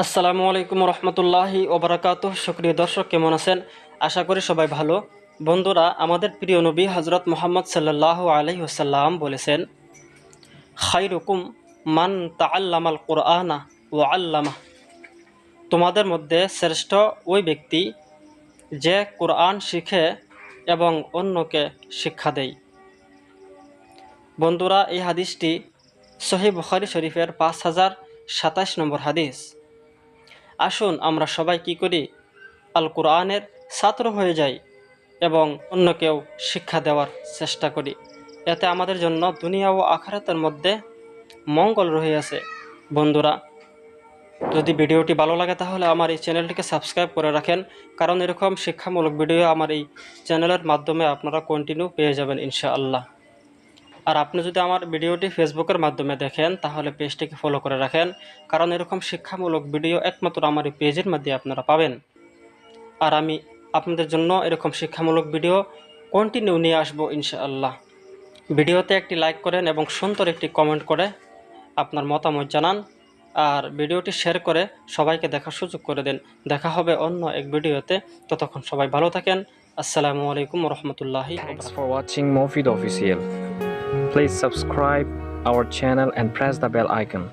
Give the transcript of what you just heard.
আসসালামু আলাইকুম রহমতুল্লাহি ওবরাকাতুহ। সুপ্রিয় দর্শক, কেমন আছেন? আশা করি সবাই ভালো। বন্ধুরা, আমাদের প্রিয় নবী হজরত মুহাম্মদ সাল্লাল্লাহু আলাইহি ওয়াসাল্লাম বলেছেন, খায়রুকুম মান তাআল্লামাল কুরআনা ওয়া আল্লামাহ। তোমাদের মধ্যে শ্রেষ্ঠ ওই ব্যক্তি যে কোরআন শিখে এবং অন্যকে শিক্ষা দেয়। বন্ধুরা, এই হাদিসটি সহিহ বুখারী শরীফের 5027 নম্বর হাদিস। আসুন আমরা সবাই কি করি, আল কোরআনের ছাত্র হয়ে যাই এবং অন্যকেও শিক্ষা দেওয়ার চেষ্টা করি। এতে আমাদের জন্য দুনিয়া ও আখিরাতের মধ্যে মঙ্গল রহিয়াছে। বন্ধুরা, যদি ভিডিওটি ভালো লাগে তাহলে আমার এই চ্যানেলটিকে সাবস্ক্রাইব করে রাখেন, কারণ এরকম শিক্ষামূলক ভিডিও আমার এই চ্যানেলের মাধ্যমে আপনারা কন্টিনিউ পেয়ে যাবেন ইনশাআল্লাহ। আর আপনি যদি আমার ভিডিওটি ফেসবুকের মাধ্যমে দেখেন তাহলে পেজটিকে ফলো করে রাখেন, কারণ এরকম শিক্ষামূলক ভিডিও একমাত্র আমার এই পেজের মধ্যে আপনারা পাবেন। আর আমি আপনাদের জন্য এরকম শিক্ষামূলক ভিডিও কন্টিনিউ নিয়ে আসবো ইনশাআল্লাহ। ভিডিওতে একটি লাইক করেন এবং সুন্দর একটি কমেন্ট করে আপনার মতামত জানান, আর ভিডিওটি শেয়ার করে সবাইকে দেখার সুযোগ করে দেন। দেখা হবে অন্য এক ভিডিওতে। ততক্ষণ সবাই ভালো থাকেন। আসসালামু আলাইকুম রহমতুল্লাহি। Thanks for watching Mofid Official. Please subscribe our channel and press the bell icon.